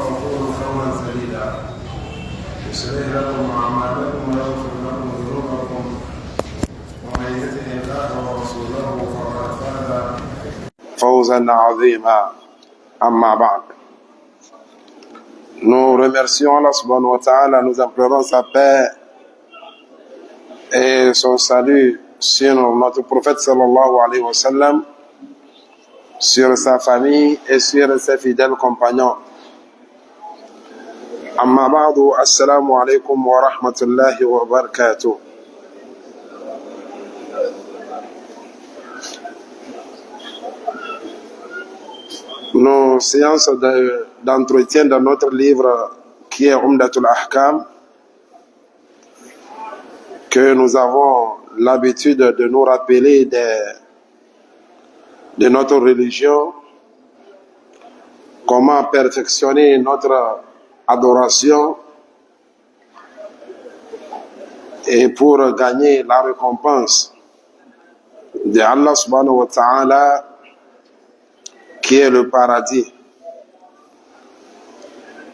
وقولوا قولا سديدا يصلح لكم اعمالكم ويغفر لكم ذنوبكم ومن يطع الله ورسوله فقد فاز فوزا عظيما. اما بعد. Nous remercions Allah subhanahu wa ta'ala, nous implorons sa paix et son salut sur notre prophète sallallahu alayhi wa sallam, sur sa famille et sur ses fidèles compagnons. Amma ba'du, assalamu alaikum wa rahmatullahi wa barakatuh. Nos séances d'entretien dans notre livre qui est Umdatul Ahkam, que nous avons l'habitude de nous rappeler de notre religion, comment perfectionner notre adoration et pour gagner la récompense de Allah subhanahu wa ta'ala qui est le paradis.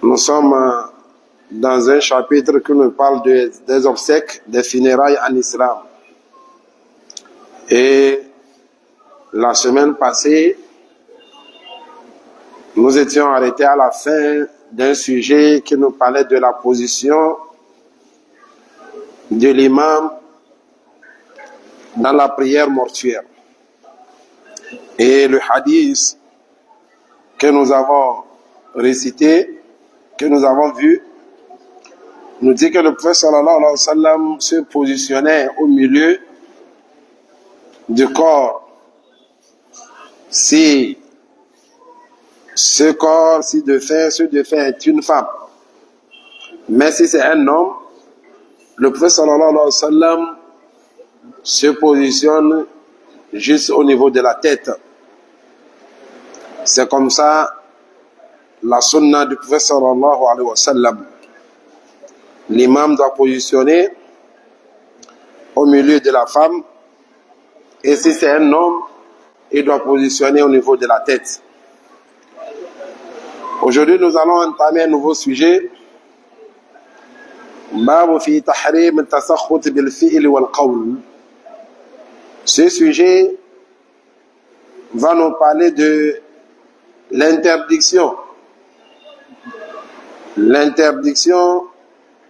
Nous sommes dans un chapitre qui nous parle des obsèques, des funérailles en islam. Et la semaine passée, nous étions arrêtés à la fin d'un sujet qui nous parlait de la position de l'imam dans la prière mortuaire. Et le hadith que nous avons récité, que nous avons vu, nous dit que le prophète sallallahu alayhi wa sallam se positionnait au milieu du corps. Si ce corps, ce défunt est une femme, mais si c'est un homme, le prophète sallallahu alayhi wa sallam se positionne juste au niveau de la tête. C'est comme ça la sunna du prophète sallallahu alayhi wa sallam. L'imam doit positionner au milieu de la femme, et si c'est un homme, il doit positionner au niveau de la tête. Aujourd'hui, nous allons entamer un nouveau sujet. Ce sujet va nous parler de l'interdiction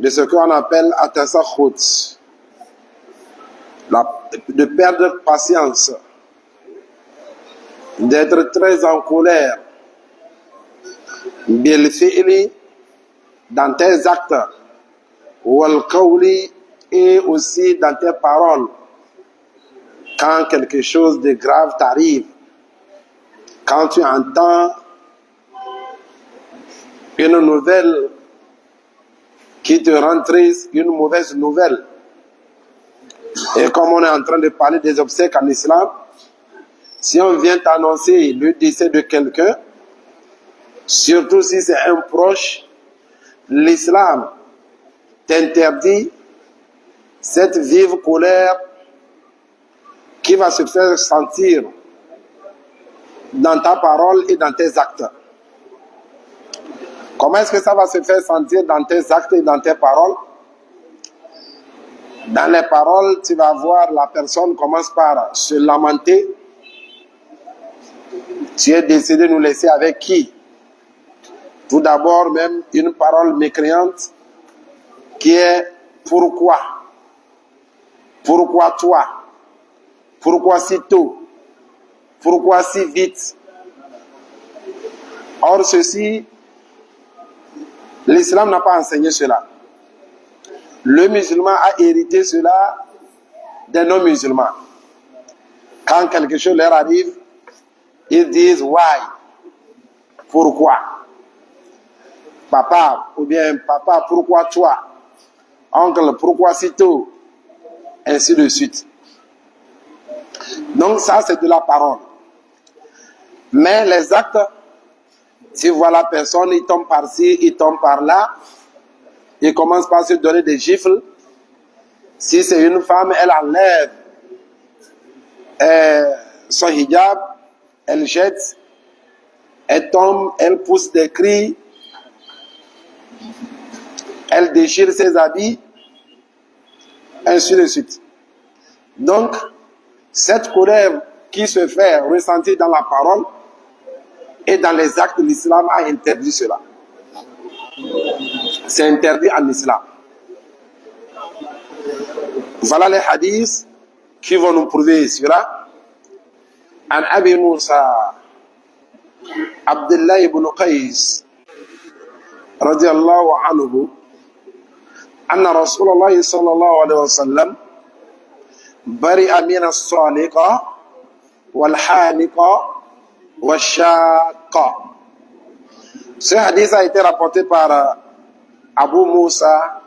de ce qu'on appelle at-tasakhut, de perdre patience, d'être très en colère, bil fi'li, dans tes actes, wal qawli, et aussi dans tes paroles. Quand quelque chose de grave t'arrive, quand tu entends une nouvelle qui te rend triste, une mauvaise nouvelle, et comme on est en train de parler des obsèques en islam, si on vient t'annoncer le décès de quelqu'un, surtout si c'est un proche, l'islam t'interdit cette vive colère qui va se faire sentir dans ta parole et dans tes actes. Comment est-ce que ça va se faire sentir dans tes actes et dans tes paroles? Dans les paroles, tu vas voir la personne commence par se lamenter. Tu es décidé de nous laisser avec qui? Tout d'abord, même une parole mécréante qui est pourquoi? Pourquoi toi? Pourquoi si tôt? Pourquoi si vite? Or, ceci, l'islam n'a pas enseigné cela. Le musulman a hérité cela des non-musulmans. Quand quelque chose leur arrive, ils disent why? Pourquoi? Papa, ou bien papa, pourquoi toi? Oncle, pourquoi si tôt? Ainsi de suite. Donc ça, c'est de la parole. Mais les actes, tu vois la personne, il tombe par-ci, il tombe par-là, il commence par se donner des gifles. Si c'est une femme, elle enlève son hijab, elle jette, elle tombe, elle pousse des cris, elle déchire ses habits, ainsi de suite. Donc, cette colère qui se fait ressentir dans la parole et dans les actes, l'islam a interdit cela. C'est interdit en islam. Voilà les hadiths qui vont nous prouver cela. An Abi Musa, Abdullah ibn Qais, radiyallahu anhu, anna Rasulullah sallallahu alayhi wa sallam bari'a min as-saliqa wal-haliqa wash-shaqqa. Ce hadith a été rapporté par Abu Musa,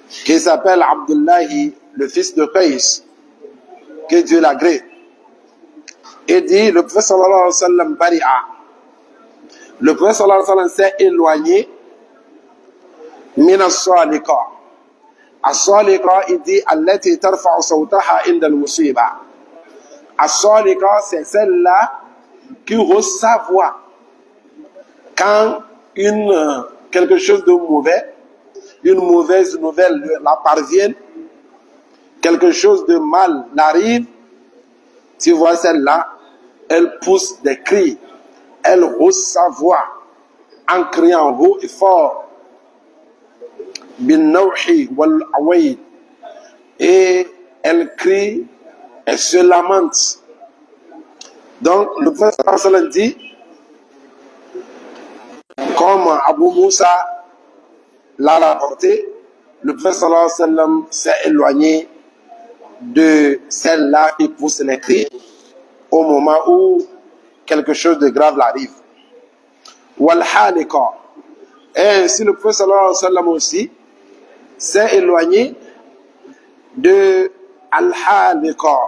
qui s'appelle Abdullahi, le fils de Qais, que Dieu l'agrée. Et dit, le prophète sallallahu alayhi wa sallam bari'a. Le prophète sallallahu alayhi wa sallam s'est éloigné min as-saliqa. As-saliqa, il dit, allati tarfa'u sawtaha inda al-musiba. As-saliqa, c'est celle-là qui hausse sa voix quand quelque chose de mauvais, une mauvaise nouvelle la parvient, quelque chose de mal n'arrive, tu vois celle-là, elle pousse des cris, elle hausse sa voix en criant haut et fort, bin nawhi wal awaid, et elle crie, elle se lamente. Donc le prophète sallallahu alayhi wa sallam dit, comme Abu Musa l'a rapporté, le prophète sallallahu alayhi wa sallam s'est éloigné de celle-là qui pousse les cris au moment où quelque chose de grave l'arrive. Wal-haliqa. Et ainsi le prophète sallallahu alayhi wa sallam aussi s'est éloigné de al-haliqa.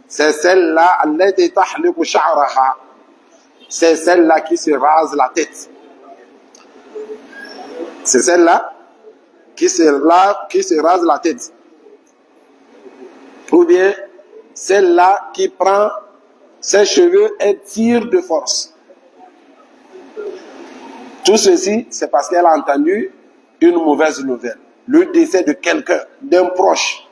C'est celle-là, allati tahliqu sha'raha. C'est celle-là qui se rase la tête. C'est celle-là qui se rase la tête. Ou bien celle-là qui prend ses cheveux et tire de force. Tout ceci, c'est parce qu'elle a entendu une mauvaise nouvelle. Le décès de quelqu'un, d'un proche.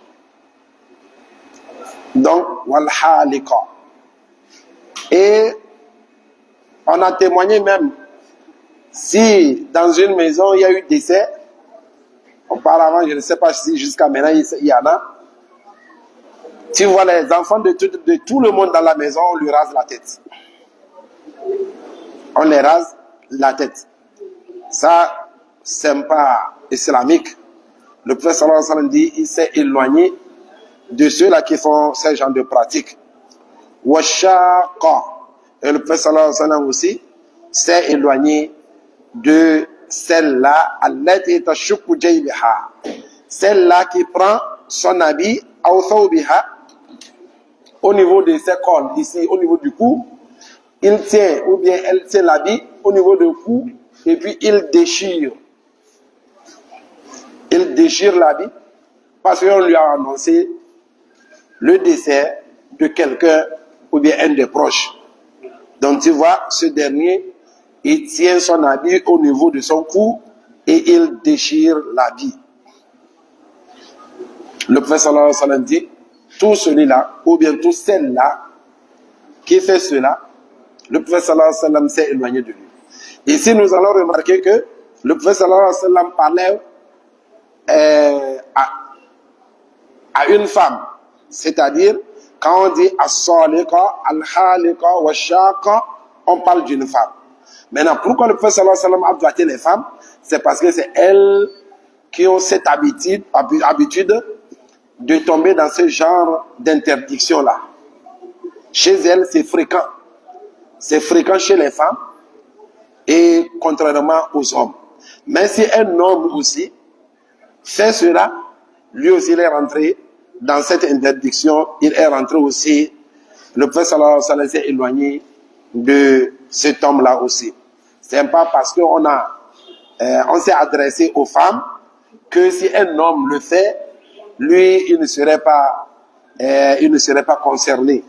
Donc, wal-haliqa. Et on a témoigné même, si dans une maison il y a eu décès, auparavant, je ne sais pas si jusqu'à maintenant il y en a, tu vois les enfants de tout le monde dans la maison, on lui rase la tête. On les rase la tête. Ça, c'est pas islamique. Le prophète sallallahu alayhi wa sallam dit, il s'est éloigné de ceux-là qui font ce genre de pratiques. Washaqa. Et le prophète sallallahu alayhi wa sallam aussi s'est éloigné de celle-là, allati tashukku jaybiha. Celle-là qui prend son habit, aw thawbiha, au niveau de ses cornes, ici, au niveau du cou, il tient, ou bien elle tient l'habit au niveau du cou, et puis il déchire. Il déchire l'habit, parce qu'on lui a annoncé le décès de quelqu'un, ou bien un des proches. Donc tu vois, ce dernier, il tient son habit au niveau de son cou, et il déchire l'habit. Le prophète sallallahu alayhi wa sallam dit, tout celui-là, ou bien tout celle-là, qui fait cela, le prophète sallallahu alayhi wa sallam s'est éloigné de lui. Ici, nous allons remarquer que le prophète sallallahu alayhi wa sallam parlait à une femme. C'est-à-dire, quand on dit as-saliqa, al-haliqa, wa-shaqa, on parle d'une femme. Maintenant, pourquoi le prophète sallallahu alayhi wa sallam a traité les femmes? C'est parce que c'est elles qui ont cette habitude de tomber dans ce genre d'interdiction-là. Chez elles, c'est fréquent. C'est fréquent chez les femmes et contrairement aux hommes. Mais si un homme aussi fait cela, lui aussi il est rentré dans cette interdiction, il est rentré aussi, le prophète sallallahu alayhi wa sallam s'est éloigné de cet homme-là aussi. C'est pas parce qu'on on s'est adressé aux femmes que si un homme le fait, lui, il ne serait pas concerné.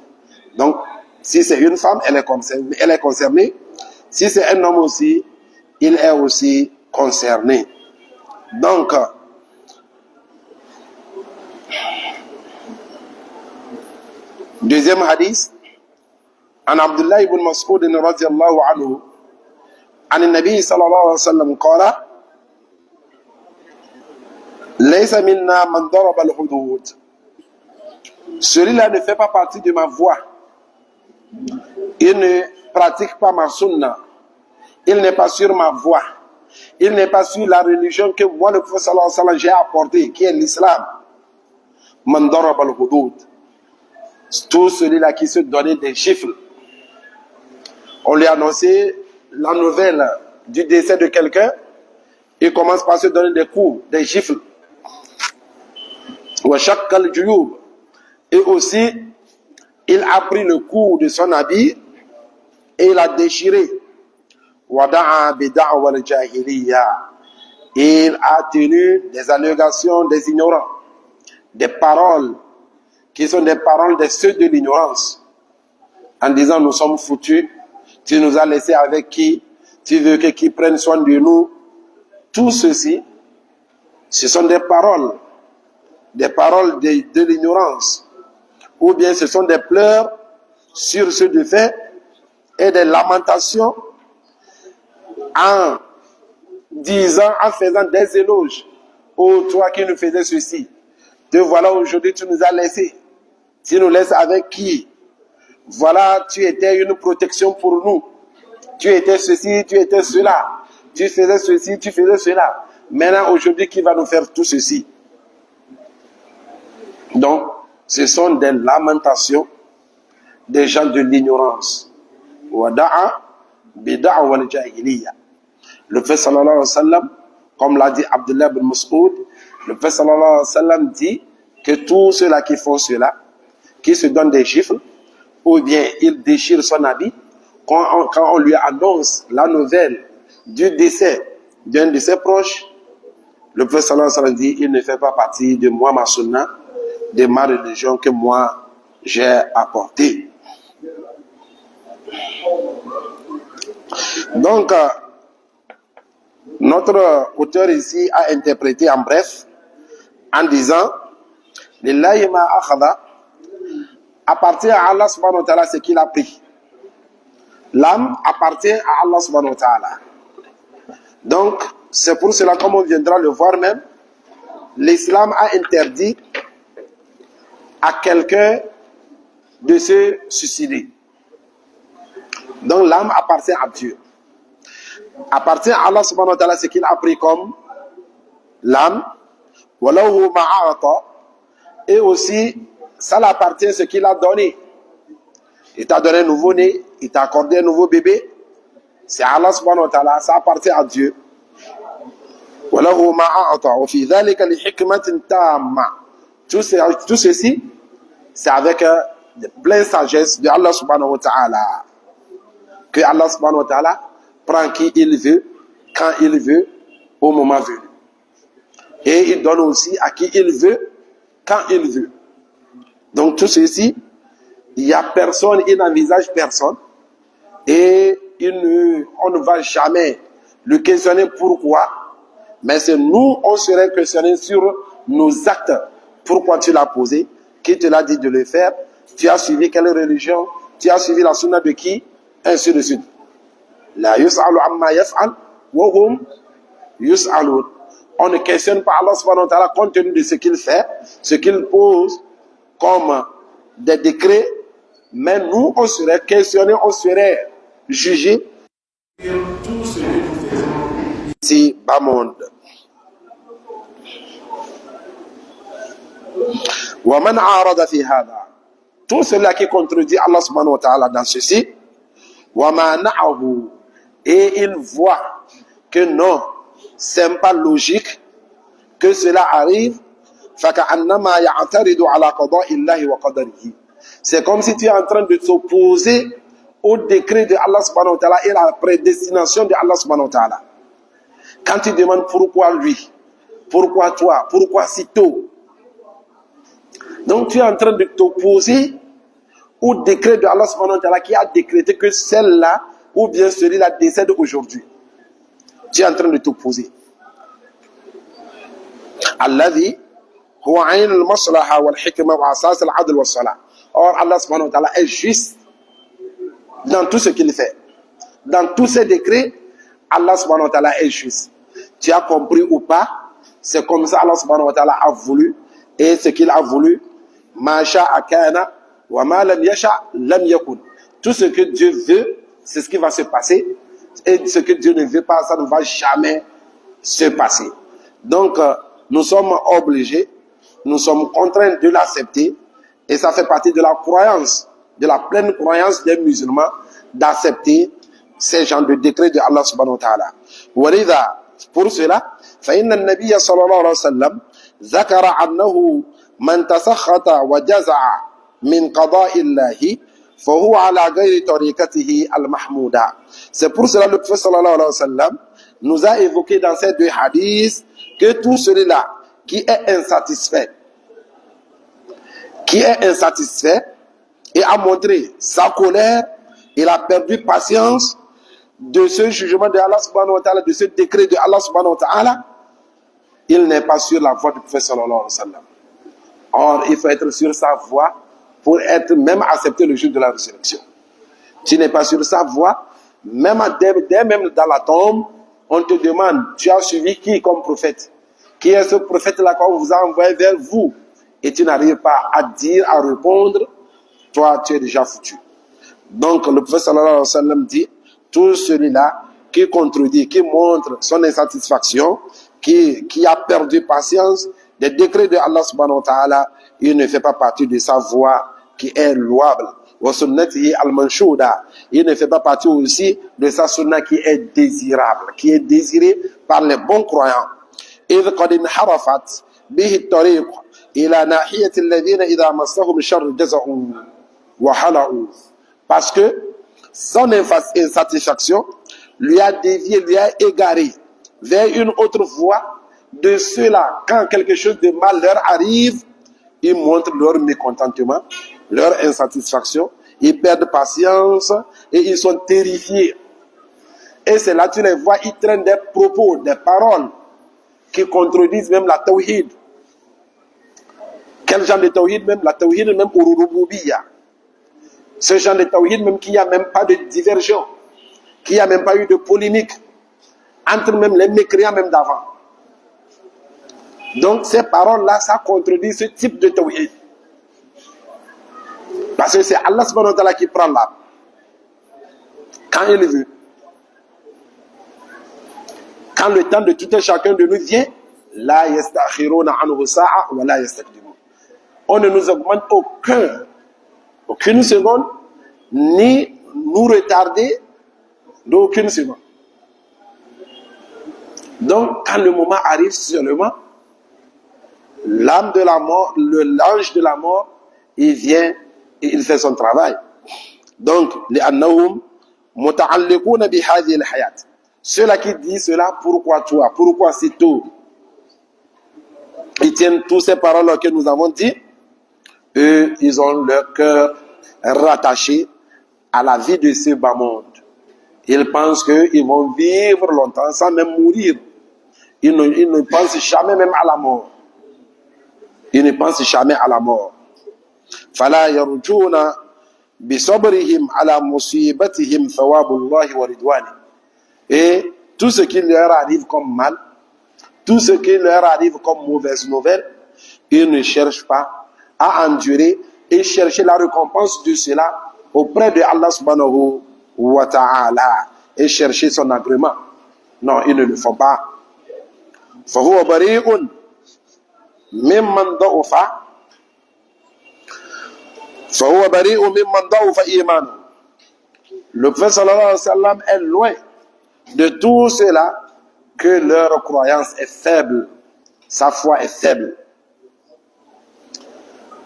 Donc, si c'est une femme, elle est concernée. Si c'est un homme aussi, il est aussi concerné. Donc, deuxième hadith, عن عبد الله بن مسعود رضي الله عنه عن النبي صلى الله عليه وسلم قال ليس منا من ضرب الحدود. Celui-là ne fait pas partie de ma voie. Il ne pratique pas ma sunna. Il n'est pas sur ma voie. Il n'est pas sur la religion que moi, le prophète sallallahu alayhi wa sallam, j'ai apportée, qui est l'islam. Man darab al-hudud. Tout celui-là qui se donnait des gifles. On lui a annoncé la nouvelle du décès de quelqu'un. Il commence par se donner des coups, des gifles. Wa shaqqa al-juyub. Et aussi, il a pris le coup de son habit et il a déchiré. Wada'a bida'wa al-jahiliya. Il a tenu des allégations des ignorants, des paroles qui sont des paroles de ceux de l'ignorance, en disant nous sommes foutus, tu nous as laissés avec qui, tu veux que qui prenne soin de nous. Tout ceci, ce sont des paroles de l'ignorance, ou bien ce sont des pleurs sur ceux de fait et des lamentations en disant, en faisant des éloges. Oh, toi qui nous faisais ceci, te voilà aujourd'hui, tu nous as laissés. Tu nous laisses avec qui? Voilà, tu étais une protection pour nous. Tu étais ceci, tu étais cela. Tu faisais ceci, tu faisais cela. Maintenant, aujourd'hui, qui va nous faire tout ceci? Donc, ce sont des lamentations des gens de l'ignorance. Wada'a bida'wa al-jahiliya. Le prophète sallallahu alayhi wa sallam, comme l'a dit Abdullah bin Mas'ud, le prophète sallallahu alayhi wa sallam dit que tous ceux-là qui font cela, qui se donnent des gifles, ou bien ils déchirent son habit, quand on lui annonce la nouvelle du décès d'un de ses proches, le prophète sallallahu alayhi wa sallam dit, il ne fait pas partie de moi, ma sunna, de ma religion que moi j'ai apportée. Donc, notre auteur ici a interprété en bref en disant Lillahi ma akhadha, appartient à Allah subhanahu wa ta'ala ce qu'il a pris. L'âme appartient à Allah subhanahu wa ta'ala. Donc, c'est pour cela, comme on viendra le voir même, l'islam a interdit à quelqu'un de se suicider. Donc l'âme appartient à Dieu. Appartient à Allah subhanahu wa ta'ala ce qu'il a pris comme l'âme. Walahu ma'ata. Et aussi, ça l'appartient ce qu'il a donné. Il t'a donné un nouveau-né, il t'a accordé un nouveau bébé. C'est Allah subhanahu wa ta'ala, ça appartient à Dieu. Walahu ma'ata. Wa fi dhalika li hikmatin tamma. Tout ceci, c'est avec de pleine sagesse de Allah subhanahu wa ta'ala. Que Allah subhanahu wa ta'ala prend qui il veut, quand il veut, au moment venu. Et il donne aussi à qui il veut, quand il veut. Donc tout ceci, il n'y a personne, il n'envisage personne. Et on ne va jamais le questionner pourquoi. Mais c'est nous, on serait questionné sur nos actes. Pourquoi tu l'as posé? Qui te l'a dit de le faire? Tu as suivi quelle religion? Tu as suivi la sunna de qui? Ainsi de suite. La yus'alu amma yaf'al wa hum yus'alun. On ne questionne pas Allah subhanahu wa ta'ala compte tenu de ce qu'il fait, ce qu'il pose comme des décrets, mais nous, on serait questionnés, on serait jugés sur tout ce que nous faisons ici bas monde. Wa man a'rada fi hada. Tout cela qui contredit Allah subhanahu wa ta'ala dans ceci, wa mana'ahu, et il voit que non, c'est pas logique que cela arrive. فَكَأَنَّمَا يَعْتَرِضُ عَلَى قَضَاءِ اللَّهِ وَقَدَرِهِ. C'est comme si tu es en train de t'opposer au décret de Allah subhanahu wa ta'ala et la prédestination de Allah subhanahu wa ta'ala. Quand tu demandes pourquoi lui, pourquoi toi, pourquoi si tôt, donc tu es en train de t'opposer au décret de Allah subhanahu wa ta'ala qui a décrété que celle-là ou bien celui-là décède aujourd'hui. Tu es en train de t'opposer. الذي هو عين المصلحة والحكمة وأساس العدل والصلاح. Or, Allah subhanahu wa ta'ala est juste dans tout ce qu'il fait. Dans tous ses décrets, Allah subhanahu wa ta'ala est juste. Tu as compris ou pas, c'est comme ça Allah subhanahu wa ta'ala a voulu, et ce qu'il a voulu, ma sha'a kana wa ma lam yasha lam yakun. Tout ce que Dieu veut, c'est ce qui va se passer, et ce que Dieu ne veut pas, ça ne va jamais se passer. Donc, nous sommes obligés, nous sommes contraints de l'accepter, et ça fait partie de la croyance, de la pleine croyance des musulmans, d'accepter ces genres de décrets de Allah subhanahu wa ta'ala. ولذا pour cela فإن النبي صلى الله عليه وسلم ذكر أنه من تسخط وجزع من قضاء الله فهو على غير طريقته المحمودة. C'est pour cela le prophète sallallahu alayhi wa sallam nous a évoqué dans ces deux hadiths que tout celui-là qui est insatisfait et a montré sa colère, il a perdu patience de ce jugement de Allah subhanahu wa ta'ala, de ce décret de Allah subhanahu wa ta'ala, il n'est pas sur la voie du prophète sallallahu alayhi wa sallam. Or, il faut être sur sa voie pour être même accepté le jour de la résurrection. Tu n'es pas sur sa voie, même dans la tombe, on te demande, tu as suivi qui comme prophète? Qui est ce prophète-là qu'on vous a envoyé vers vous? Et tu n'arrives pas à dire, à répondre, toi tu es déjà foutu. Donc le prophète sallallahu alayhi wa sallam dit, tout celui-là qui contredit, qui montre son insatisfaction, qui a perdu patience des décrets de Allah subhanahu wa ta'ala, il ne fait pas partie de sa voie qui est louable. Il ne fait pas partie aussi de sa sunna qui est désirable, qui est désirée par les bons croyants. إذ قد انحرفت به الطريق إلى ناحية الذين إذا مسهم الشر جزعوا وحلقوا. Parce que son insatisfaction lui a dévié, lui a égaré vers une autre voie de ceux-là. Quand quelque chose de mal leur arrive, ils montrent leur mécontentement, leur insatisfaction, ils perdent patience et ils sont terrifiés. Et c'est là, tu les vois, ils traînent des propos, des paroles qui contredisent même la tawhid. Quel genre de tawhid même? La tawhid même au rububiyya. Ce genre de tawhid même qui n'y a même pas de diversion, qui n'y a même pas eu de polémique entre même les mécréants même d'avant. Donc ces paroles-là, ça contredit ce type de tawhid. Parce que c'est Allah subhanahu wa ta'ala qui prend l'âme quand il veut. Quand le temps de tout un chacun de nous vient, la yastakhiruna anhu sa'a wa la yastakdimun. On ne nous augmente aucune seconde, ni nous retarder d'aucune seconde. Donc, quand le moment arrive seulement, l'âme de la mort, l'ange de la mort, il vient et il fait son travail. Donc, لأنهم متعلقون بهذه الحياة. Ceux-là qui disent cela, pourquoi toi? Pourquoi c'est tout? Ils tiennent toutes ces paroles que nous avons dit. Eux, ils ont leur cœur rattaché à la vie de ce bas monde. Ils pensent qu'ils vont vivre longtemps sans même mourir. Ils ne pensent jamais même à la mort. Ils ne pensent jamais à la mort. فَلَا يَرْجُونَ بِصَبْرِهِمْ عَلَى مُصِيبَتِهِمْ ثَوَابُ اللَّهِ وَرِضْوَانِهِ. Et tout ce qui leur arrive comme mal, tout ce qui leur arrive comme mauvaise nouvelle, ils ne cherchent pas à endurer et chercher la récompense de cela auprès de Allah subhanahu wa ta'ala et chercher son agrément. Non, ils ne le font pas. فَهُوَ بَرِيءٌ مِمَّنْ ضَعُفَ فَهُوَ بَرِيءٌ مِمَّنْ ضَعُفَ إِيمَانُهُ. Le prophète sallallahu alayhi wa sallam est loin de tout cela que leur croyance est faible, sa foi est faible.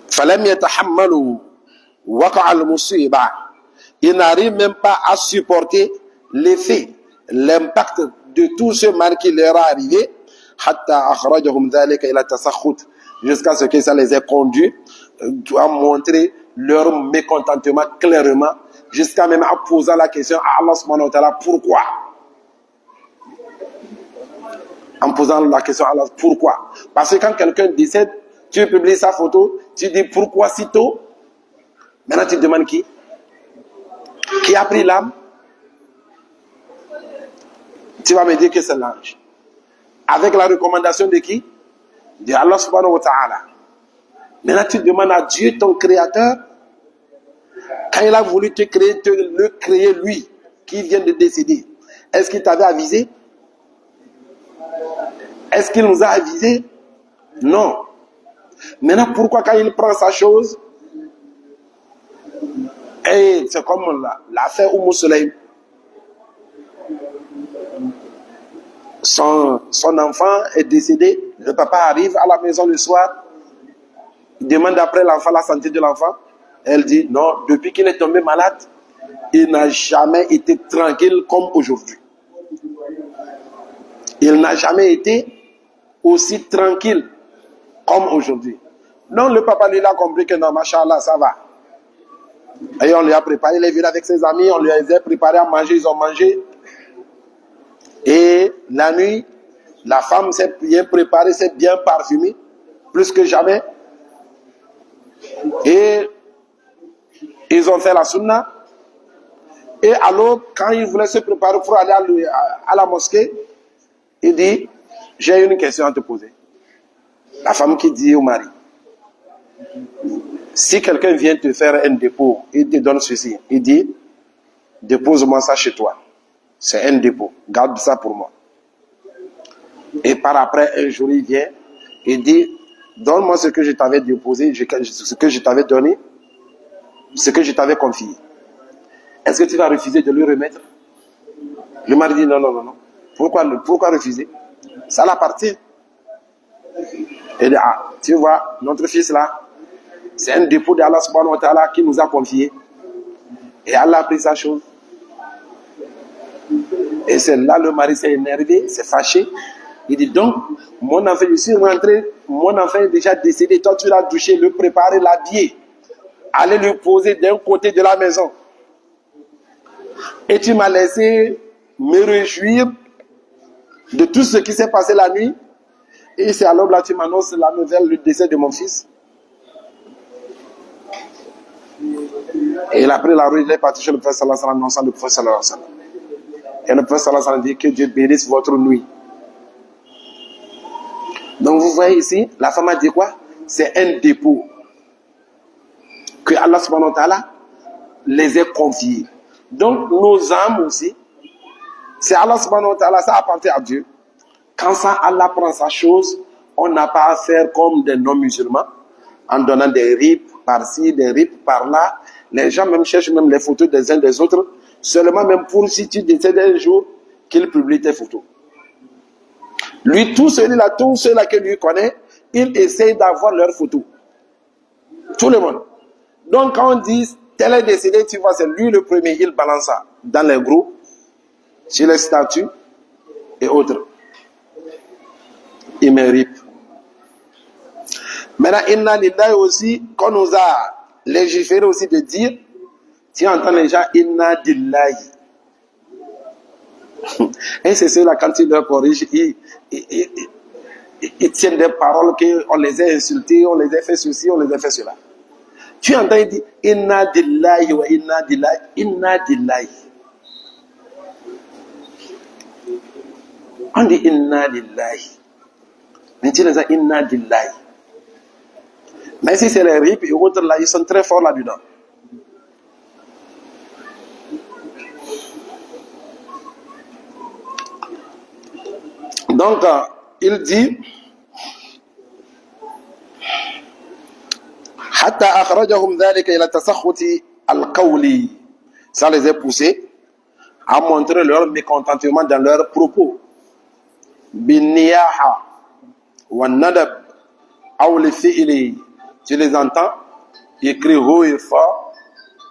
فَلَمْ يَتَحَمَّلُوا وَقَعَ الْمُصِيبَةِ. Ils n'arrivent même pas à supporter l'effet, l'impact de tout ce mal qui leur est arrivé, حَتَّى أَخْرَجَهُمْ ذَلِكَ إِلَى التَّسَخُّطِ, jusqu'à ce que ça les ait conduits à montrer leur mécontentement clairement, jusqu'à même à poser la question à Allah subhanahu wa ta'ala, pourquoi? En posant la question à Allah, pourquoi? Parce que quand quelqu'un décède, tu publies sa photo, tu dis pourquoi si tôt? Maintenant tu te demandes qui? Qui a pris l'âme? Tu vas me dire que c'est l'ange. Avec la recommandation de qui? De Allah subhanahu wa ta'ala. Maintenant tu demandes à Dieu, ton créateur, quand il a voulu te créer, le créer lui, qui vient de décéder. Est-ce qu'il t'avait avisé? Est-ce qu'il nous a avisé? Non. Maintenant, pourquoi quand il prend sa chose, et c'est comme l'affaire Umm Sulaym, son enfant est décédé, le papa arrive à la maison le soir, il demande après l'enfant la santé de l'enfant, elle dit non, depuis qu'il est tombé malade, il n'a jamais été tranquille comme aujourd'hui. Il n'a jamais été aussi tranquille comme aujourd'hui. Donc le papa lui a compris que non, machallah, ça va. Et on lui a préparé, il est venu avec ses amis, on lui a préparé à manger, ils ont mangé. Et la nuit, la femme s'est bien préparée, s'est bien parfumée, plus que jamais. Et ils ont fait la sunna. Et alors, quand il voulait se préparer pour aller à la mosquée, il dit, j'ai une question à te poser. La femme qui dit au mari, si quelqu'un vient te faire un dépôt, il te donne ceci, il dit, dépose-moi ça chez toi. C'est un dépôt, garde ça pour moi. Et par après, un jour, il vient, il dit, donne-moi ce que je t'avais déposé, ce que je t'avais donné, ce que je t'avais confié. Est-ce que tu vas refuser de lui remettre? Le mari dit, non, non, non, non. Pourquoi refuser? Ça l'appartient. Et dit, ah, tu vois, notre fils là, c'est un dépôt d'Allah subhanahu wa ta'ala qui nous a confié. Et Allah a pris sa chose. Et c'est là le mari s'est énervé, s'est fâché. Il dit donc, mon enfant, je suis rentré, mon enfant est déjà décédé, toi tu l'as touché, le préparer, l'habiller, aller le poser d'un côté de la maison. Et tu m'as laissé me réjouir de tout ce qui s'est passé la nuit. Et c'est alors là tu m'annonces la nouvelle, le décès de mon fils. Et il a pris la rue, il est parti chez le prophète sallallahu alayhi wa sallam, le prophète sallallahu alayhi wa sallam. Et le prophète sallallahu alayhi wa sallam dit que Dieu bénisse votre nuit. Donc vous voyez ici, la femme a dit quoi? C'est un dépôt que Allah subhanahu wa ta'ala les a confiés. Donc nos âmes aussi, c'est Allah subhanahu wa ta'ala, ça appartient à Dieu. Quand ça, Allah prend sa chose, on n'a pas à faire comme des non-musulmans, en donnant des rips par-ci, des rips par-là. Les gens même cherchent même les photos des uns des autres, seulement même pour si tu décèdes un jour, qu'ils publient tes photos. Lui, tous ceux-là que lui connaît, il essaie d'avoir leurs photos. Tout le monde. Donc quand on dit tel est décédé, tu vois, c'est lui le premier, il balance ça dans les groupes, sur les statues et autres. Il mérite. Maintenant, inna lillahi aussi, qu'on nous a légiféré aussi de dire, tu entends les gens, inna lillahi. Et c'est ceux-là, quand tu leur corriges, ils tiennent des paroles qu'on les a insultés, on les a fait ceci, on les a fait cela. Tu entends, il dit, inna lillahi wa inna lillahi, inna lillahi. On dit inna lillahi. Mais tu les as inna lillahi. Mais si c'est les rips et autres là, ils sont très forts là-dedans. Donc, il dit حتى أخرجهم ذلك إلى التسخط القولي. Ça les a poussés à montrer leur mécontentement dans leurs propos. بالنياحة والندب أو الفعل. Tu les entends, ils crient haut et fort,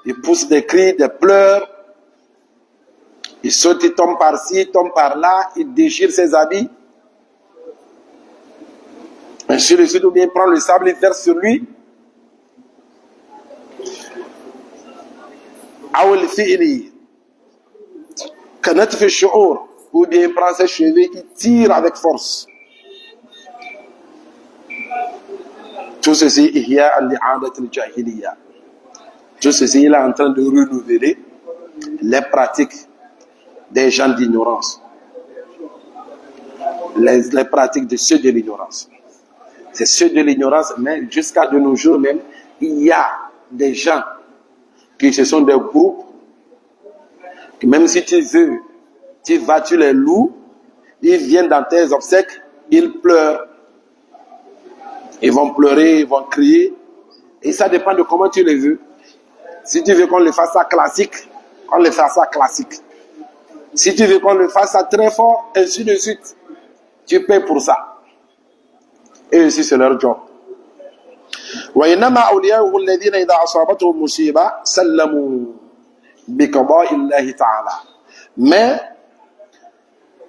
ils poussent des cris, des pleurs, ils sautent, ils tombent par-ci, ils tombent par-là, ils déchirent ses habits. Ainsi de suite, ou bien il prend le sable, il verse sur lui. Ou ou bien il prend ses cheveux, il tire avec force. Tout ceci, tout ceci, il est en train de renouveler les pratiques des gens d'ignorance. Les pratiques de ceux de l'ignorance. C'est ceux de l'ignorance, mais jusqu'à de nos jours même, il y a des gens qui ce sont des groupes, que même si tu veux, tu vas, tu les loues, ils viennent dans tes obsèques, ils pleurent. Ils vont pleurer, ils vont crier. Et ça dépend de comment tu les veux. Si tu veux qu'on le fasse ça classique, on le fait ça classique. Si tu veux qu'on le fasse ça très fort, ainsi de suite, tu paies pour ça. Et aussi c'est leur job. وإنما أولياؤه الذين إذا أصابتهم مصيبة سلموا بقضاء الله تعالى. Mais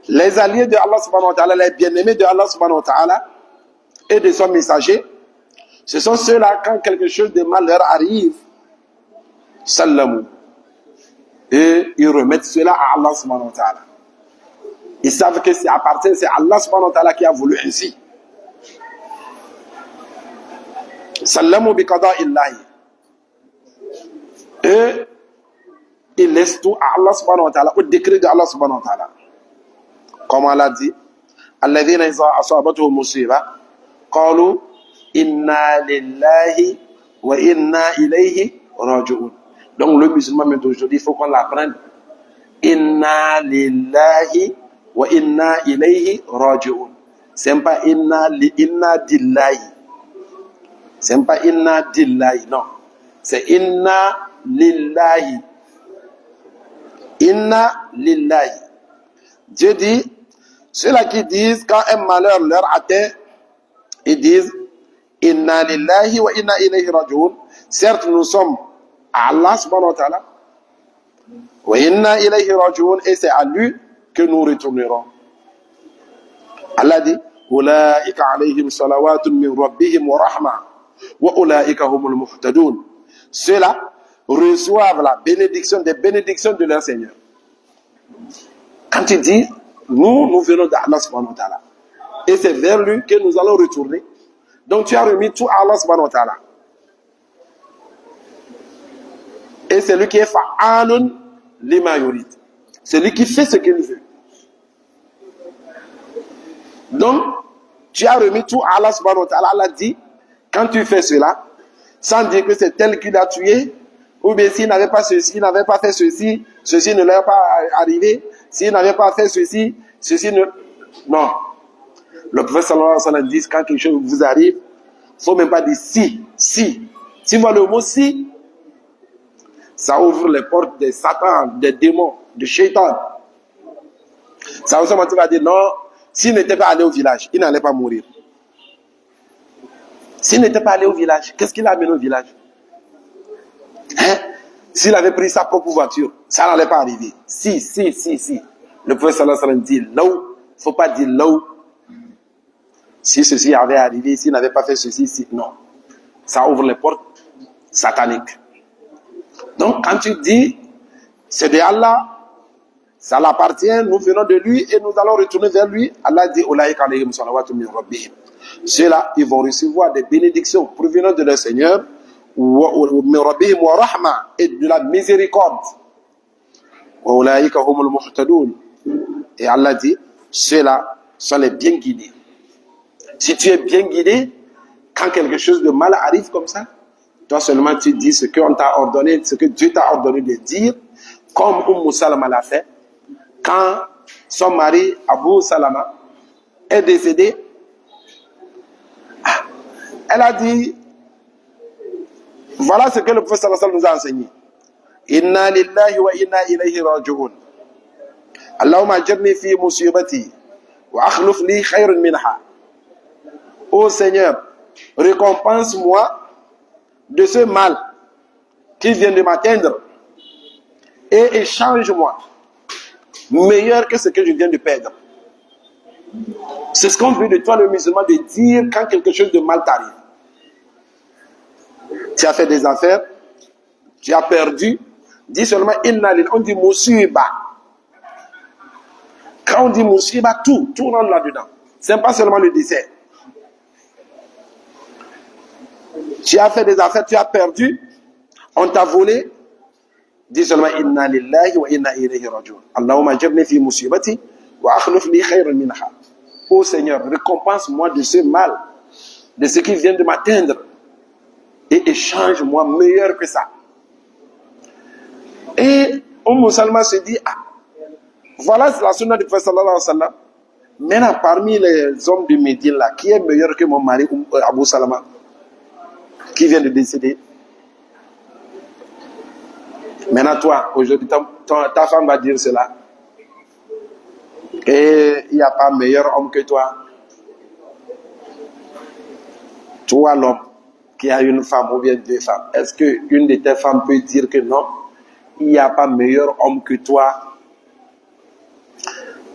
les alliés de Allah subhanahu wa ta'ala, les bien-aimés de Allah subhanahu wa ta'ala et de son messager, ce sont ceux-là, quand quelque chose de mal leur arrive, sallamu, et ils remettent cela à Allah subhanahu wa ta'ala. Ils savent que c'est appartient, c'est Allah subhanahu wa ta'ala qui a voulu ainsi. Sallamu bi qada'illahi. Et ils laissent tout à Allah subhanahu wa ta'ala, au décret de Allah subhanahu wa ta'ala. Comme Allah dit, alladhina iza asabatuhum musiba qalu inna lillahi wa inna ilayhi raji'un. Donc le musulman d'aujourd'hui, il faut qu'on l'apprenne. Inna lillahi wa inna ilayhi raji'un. C'est pas inna dillahi. C'est pas inna dillahi, non. C'est inna lillahi. Inna lillahi. Dieu dit, ceux-là qui disent, quand un malheur leur atteint, ils disent, inna lillahi wa inna ilayhi raji'un. Certes, nous sommes à Allah subhanahu wa ta'ala. Wa inna ilayhi raji'un. Et c'est à lui que nous retournerons. Allah dit, Ulaika alayhim salawatun min rabbihim wa rahma. Wa ulaika humul muhtadun. Ceux-là reçoivent la bénédiction des bénédictions de leur Seigneur. Quand il dit, nous venons d'Allah subhanahu wa ta'ala. Et c'est vers lui que nous allons retourner. Donc tu as remis tout à Allah subhanahu wa ta'ala. Et c'est lui qui est fa'alun lima yurid. C'est lui qui fait ce qu'il veut. Donc, tu as remis tout à Allah subhanahu wa ta'ala. Allah dit, quand tu fais cela, sans dire que c'est tel qui l'a tué, ou bien s'il n'avait pas ceci, il n'avait pas fait ceci, ceci ne leur est pas arrivé, s'il n'avait pas fait ceci, ceci ne... Non. Le prophète sallallahu alayhi wa sallam dit, quand quelque chose vous arrive, il ne faut même pas dire si. Si vous voyez le mot si, ça ouvre les portes des satans, des démons, des shaitans. Ça veut dire, tu vas dire non, s'il n'était pas allé au village, il n'allait pas mourir. S'il n'était pas allé au village, qu'est-ce qu'il a amené au village? Hein? S'il avait pris sa propre voiture, ça n'allait pas arriver. Si. Le prophète sallallahu alayhi wa sallam dit là, il ne faut pas dire là. Si ceci avait arrivé, s'il n'avait pas fait ceci, si. Non. Ça ouvre les portes sataniques. Donc, quand tu dis, c'est de Allah, ça l'appartient, nous venons de lui et nous allons retourner vers lui. Allah dit, ceux-là, ils vont recevoir des bénédictions provenant de leur Seigneur, et de la miséricorde. Et Allah dit, ceux-là sont les bien guidés. Si tu es bien guidé, quand quelque chose de mal arrive comme ça, toi seulement tu dis ce qu'on t'a ordonné, ce que Dieu t'a ordonné de dire, comme Salama l'a fait, quand son mari, Abu Salama, est décédé, elle a dit, voilà ce que le prophète sallallahu alayhi wa sallam nous a enseigné. Inna lillahi wa inna ilayhi raji'un. Allahumma ajirni fi musibati wa akhlif li khayran minha. Ô Seigneur, récompense-moi de ce mal qui vient de m'atteindre et échange-moi meilleur que ce que je viens de perdre. C'est ce qu'on veut de toi, le musulman, de dire quand quelque chose de mal t'arrive. Tu as fait des affaires, tu as perdu, dis seulement inna lillahi, on dit musiba. Quand on dit musiba, tout rentre là-dedans. C'est pas seulement le dessert. Tu as fait des affaires, tu as perdu, on t'a volé. Dis seulement inna lillahi wa inna ilayhi rajiun. Allahumma jabni fi musibati wa akhlif li khayran minha. Ô Seigneur, récompense-moi de ce mal, de ce qui vient de m'atteindre, et échange-moi meilleur que ça. Et Salma se dit, voilà la sunna du prophète sallallahu alayhi wa sallam. Maintenant, parmi les hommes de Médine là, qui est meilleur que mon mari Abu Salama, qui vient de décéder? Maintenant, toi, aujourd'hui, ta femme va dire cela. Et il n'y a pas meilleur homme que toi. Toi, l'homme qui a une femme ou bien deux femmes, est-ce qu'une de tes femmes peut dire que non, il n'y a pas meilleur homme que toi?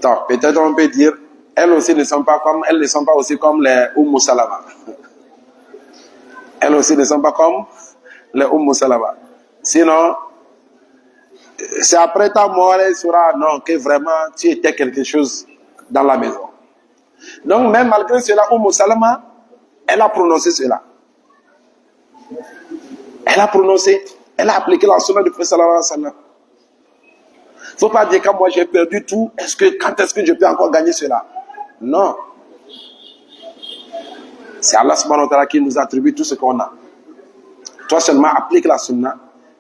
Donc, peut-être on peut dire, elles aussi ne sont pas aussi comme les Salama. Elles aussi ne sont pas comme les Salama. Sinon, c'est après ta mort, elle saura non, que vraiment tu étais quelque chose dans la maison. Donc, même malgré cela, Salama, elle a prononcé cela. Elle a prononcé, elle a appliqué la sunna du prophète sallallahu alayhi wa sallam. Il ne faut pas dire que moi j'ai perdu tout, quand est-ce que je peux encore gagner cela? Non. C'est Allah subhanahu wa ta'ala qui nous attribue tout ce qu'on a. Toi seulement applique la sunna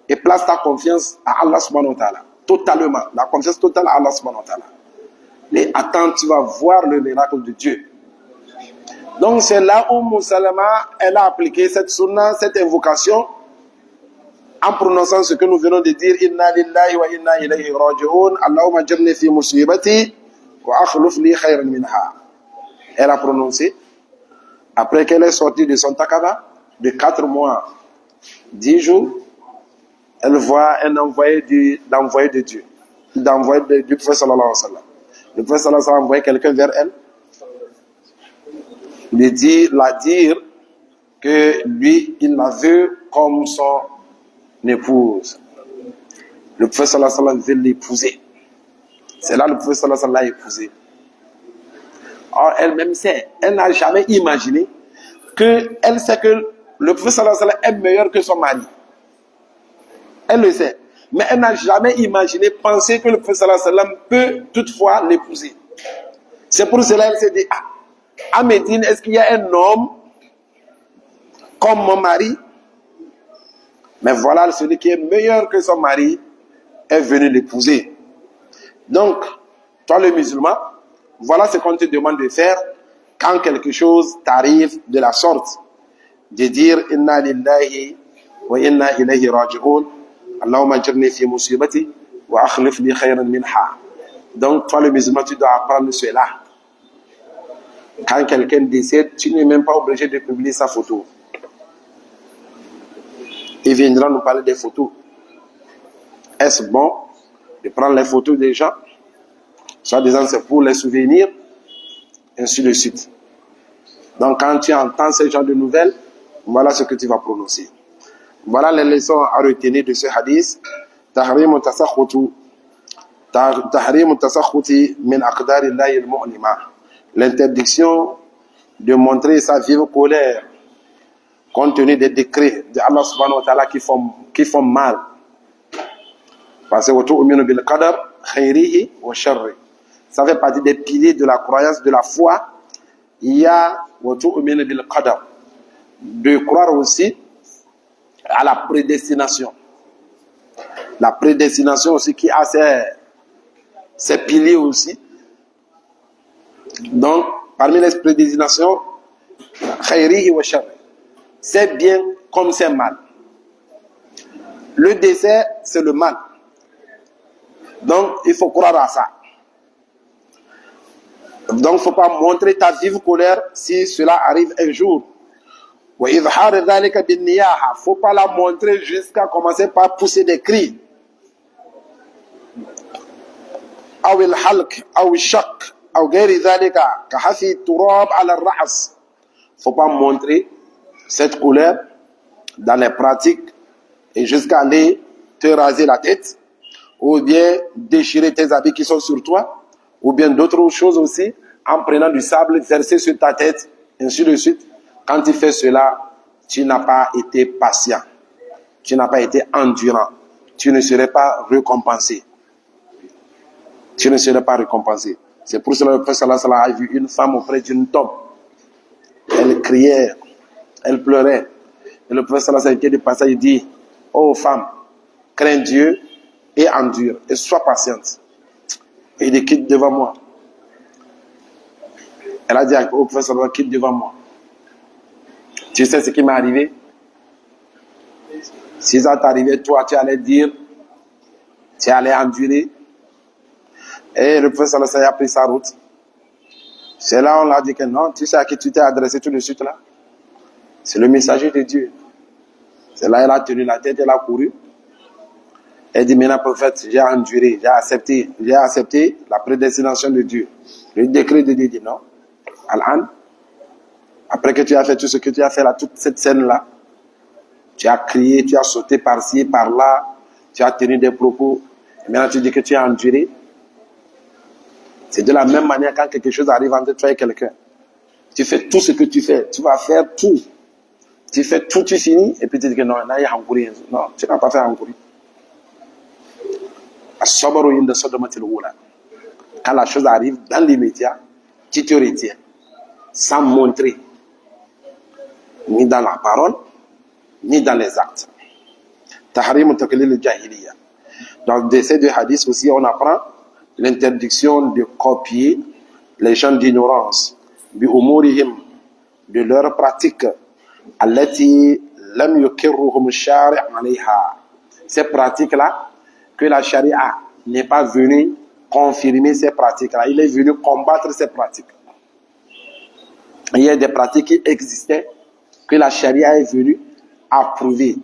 et place ta confiance à Allah subhanahu wa ta'ala. Totalement. La confiance totale à Allah subhanahu wa ta'ala. Et attends, tu vas voir le miracle de Dieu. Donc c'est là où Salama, elle a appliqué cette sunna, cette invocation, en prononçant ce que nous venons de dire, inna lillahi wa inna ilayhi raji'un, Allahumma jabni fi musibati wa akhlif li khayran minha. Elle a prononcé, après qu'elle est sortie de son takaba, de 4 mois, 10 jours, elle voit un envoyé de Dieu, d'envoyé du prophète sallallahu alayhi wa sallam. Le prophète sallallahu alayhi wa sallam a envoyé quelqu'un vers elle, la dire que lui, il la veut comme son épouse. Le prophète sallallahu alayhi wa sallam veut l'épouser. C'est là le prophète sallallahu alayhi wa sallam l'a épousée. Or, elle-même sait, elle n'a jamais imaginé qu'elle sait que le prophète sallallahu alayhi wa sallam est meilleur que son mari. Elle le sait. Mais elle n'a jamais imaginé, penser que le prophète sallallahu alayhi wa sallam peut toutefois l'épouser. C'est pour cela qu'elle s'est dit, à Médine, est-ce qu'il y a un homme comme mon mari? Mais voilà, celui qui est meilleur que son mari est venu l'épouser. Donc, toi le musulman, voilà ce qu'on te demande de faire quand quelque chose t'arrive de la sorte. De dire, inna lillahi wa inna ilayhi raji'un, Allahumma jirni fi musibati wa akhlif li khayran minha. Donc, toi le musulman, tu dois apprendre cela. Quand quelqu'un décède, tu n'es même pas obligé de publier sa photo. Il viendra nous parler des photos. Est-ce bon de prendre les photos des gens? Soit disant c'est pour les souvenirs, ainsi de suite. Donc quand tu entends ce genre de nouvelles, voilà ce que tu vas prononcer. Voilà les leçons à retenir de ce hadith. Tahrim tasakhuti min aqdarillahi al-mu'lima. L'interdiction de montrer sa vive colère compte tenu des décrets de Allah subhanahu wa ta'ala qui font mal. Parce que وَتُؤْمِنُ بِالْقَدَرِ خَيْرِهِ وَشَرِّهِ. Ça fait partie des piliers de la croyance, de la foi. Il y a وَتُؤْمِنُ بِالْقَدَرِ, de croire aussi à la prédestination. La prédestination aussi qui a ses piliers aussi. Donc, parmi les prédestinations, khayrihi wa sharri, c'est bien comme c'est mal. Le décès, c'est le mal. Donc, il faut croire à ça. Donc, il ne faut pas montrer ta vive colère si cela arrive un jour. Il ne faut pas la montrer jusqu'à commencer par pousser des cris. أو الحلق أو الشق أو غير ذلك كحث التراب على الرأس. Faut pas montrer cette colère dans les pratiques et jusqu'à aller te raser la tête ou bien déchirer tes habits qui sont sur toi ou bien d'autres choses aussi, en prenant du sable, verser sur ta tête, ainsi de suite. Quand tu fais cela, tu n'as pas été patient, tu n'as pas été endurant, tu ne serais pas récompensé. Tu ne serais pas récompensé. C'est pour cela que le prophète sallallahu alayhi wa sallam a vu une femme auprès d'une tombe. Elle criait, elle pleurait. Et le prophète sallallahu alayhi wa sallam qui est de passage, il dit, oh femme, crains Dieu et endure, et sois patiente. Et il dit, quitte devant moi. Elle a dit au prophète sallallahu alayhi wa sallam, quitte devant moi. Tu sais ce qui m'est arrivé? Si ça t'arrivait, toi, tu allais dire, tu allais endurer. Et le prophète sallallahu alayhi wa sallam a pris sa route. C'est là on l'a dit que non, tu sais à qui tu t'es adressé tout de suite là? C'est le messager de Dieu. C'est là elle a tenu la tête, elle a couru. Elle dit, maintenant prophète, j'ai enduré, j'ai accepté la prédestination de Dieu. Le décret de Dieu dit non. Al-An, après que tu as fait tout ce que tu as fait là, toute cette scène-là, tu as crié, tu as sauté par-ci, par-là, tu as tenu des propos. Et maintenant tu dis que tu as enduré. C'est de la même manière quand quelque chose arrive entre toi et quelqu'un. Tu fais tout ce que tu fais, tu vas faire tout. Tu fais tout, tu finis, et puis tu dis que non, là il y a Hankouri. Non, tu n'as pas fait Hankouri. Quand la chose arrive dans l'immédiat, tu te retiens, sans montrer, ni dans la parole, ni dans les actes. Tahrim taqlil al-jahiliya. Dans ces deux hadiths aussi, on apprend l'interdiction de copier les gens d'ignorance, bi umurihim, de leurs pratiques, allati lam yukirruhum shari' alayha. Ces pratiques-là, que la charia n'est pas venue confirmer ces pratiques-là, il est venu combattre ces pratiques. Il y a des pratiques qui existaient, que la charia est venue approuver,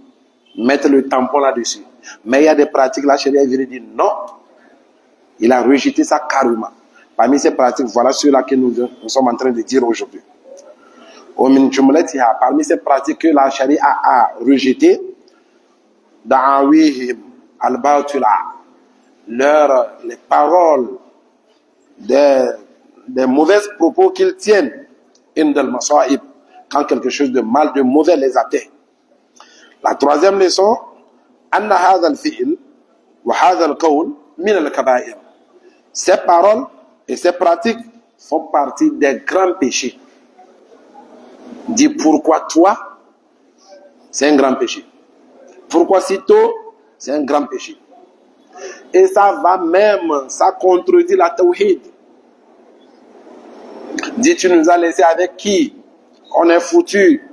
mettre le tampon là-dessus. Mais il y a des pratiques, la charia est venue dire non. Il a rejeté ça carrément. Parmi ces pratiques, voilà ceux-là que nous sommes en train de dire aujourd'hui. Parmi ces pratiques que la charia a rejetées, da'awihim al-batila, les paroles des mauvaises propos qu'ils tiennent, indal masa'ib, quand quelque chose de mal, de mauvais les atteint. La troisième leçon, anna hadha al-fi'l wa hadha al-qawl min al-kaba'ir. Ces paroles et ces pratiques font partie des grands péchés. Dis pourquoi toi, c'est un grand péché. Pourquoi si tôt, c'est un grand péché. Et ça va même, ça contredit la tawhid. Dis, tu nous as laissé avec qui? On est foutu.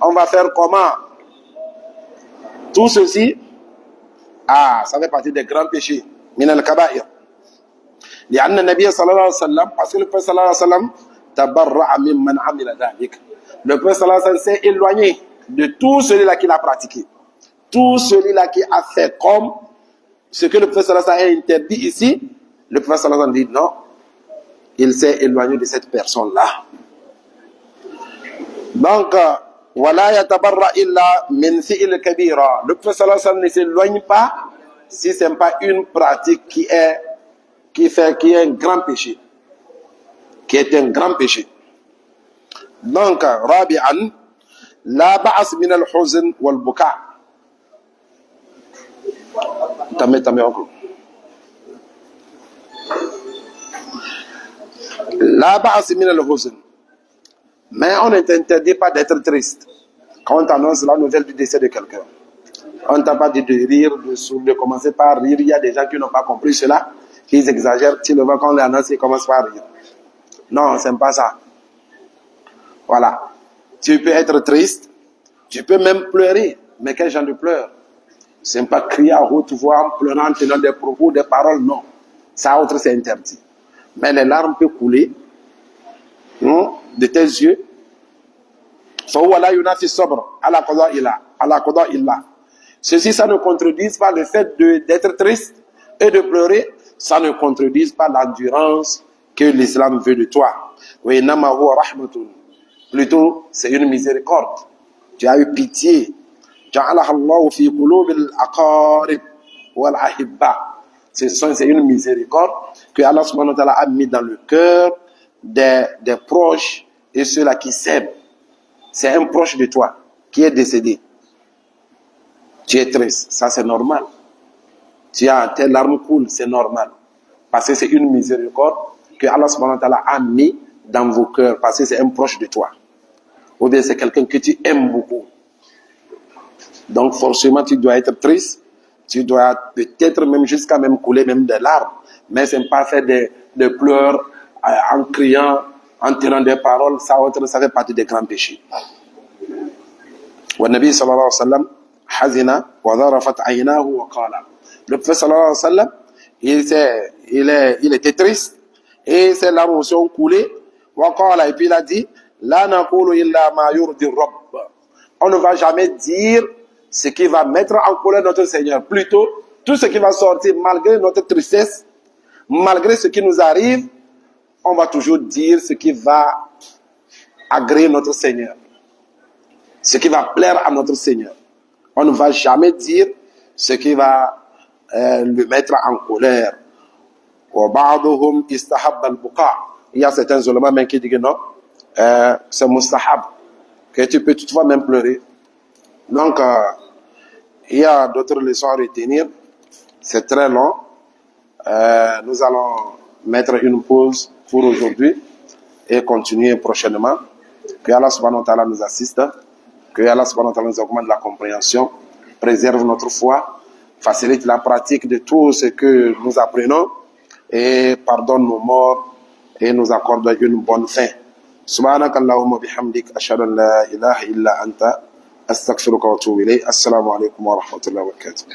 On va faire comment? Tout ceci, ça fait partie des grands péchés. Min al-kaba'ir. لأن النبي صلى الله عليه وسلم, parce que le prophète صلى الله عليه وسلم, تبرأ ممن عمل ذلك. Le prophète صلى الله عليه وسلم s'est éloigné de tout celui-là qui l'a pratiqué. Tout celui-là qui a fait comme ce que le prophète صلى الله عليه وسلم a interdit ici, le prophète صلى الله عليه وسلم dit non, il s'est éloigné de cette personne-là. Donc, ولا يتبرأ إلا من فعل كبيرة. Le prophète صلى الله عليه وسلم ne s'éloigne pas si ce n'est pas une pratique qui est un grand péché, qui est un grand péché. Donc, rabi'an, la ba'as min al-huzn wal-buka. Tamé encore. La ba'as min al-huzn. Mais on ne t'interdit pas d'être triste quand on t'annonce la nouvelle du décès de quelqu'un. On ne t'a pas dit de rire, de commencer par rire. Il y a des gens qui n'ont pas compris cela. Ils exagèrent, tu le vois quand on les annonce, ils commencent par rire. Non, c'est pas ça. Voilà. Tu peux être triste, tu peux même pleurer. Mais quel genre de pleurs? C'est pas crier à haute voix en pleurant, en tenant des propos, des paroles, non. Ça, autre, c'est interdit. Mais les larmes peuvent couler de tes yeux. Ceci, ça ne contredit pas le fait d'être triste et de pleurer. Ça ne contredit pas l'endurance que l'islam veut de toi. Plutôt, c'est une miséricorde. Tu as eu pitié. C'est une miséricorde que Allah subhanahu wa ta'ala a mis dans le cœur des proches et ceux-là qui s'aiment. C'est un proche de toi qui est décédé. Tu es triste, ça c'est normal. Tes larmes coulent, c'est normal. Parce que c'est une miséricorde que Allah subhanahu wa ta'ala a mis dans vos cœurs, parce que c'est un proche de toi. Ou bien c'est quelqu'un que tu aimes beaucoup. Donc forcément tu dois être triste, tu dois peut-être même jusqu'à même couler même des larmes, mais c'est pas faire des pleurs en criant, en tirant des paroles, ça fait partie des grands péchés. والنبي صلى الله عليه وسلم حزن وذرفت عيناه وقال. Le prophète sallallahu alayhi wa sallam, il était triste et ses larmes ont coulé. Et puis il a dit, La naqulu illa ma yurdi rabb. On ne va jamais dire ce qui va mettre en colère notre Seigneur. Plutôt, tout ce qui va sortir malgré notre tristesse, malgré ce qui nous arrive, on va toujours dire ce qui va agréer notre Seigneur. Ce qui va plaire à notre Seigneur. On ne va jamais dire ce qui va le mettre en colère. Il y a certains ulémas même qui disent que non, c'est mustahab, que tu peux toutefois même pleurer. Donc, il y a d'autres leçons à retenir. C'est très long. Nous allons mettre une pause pour aujourd'hui et continuer prochainement. Que Allah subhanahu wa ta'ala nous assiste. Que Allah subhanahu wa ta'ala nous augmente la compréhension, préserve notre foi, facilite la pratique de tout ce que nous apprenons et pardonne nos morts et nous accorde une bonne fin. Subhanaka Allahumma bihamdik, ashhadu an la ilaha illa anta, astaghfiruka wa atubu ilayk. Assalamu alaikum wa rahmatullahi wa barakatuh.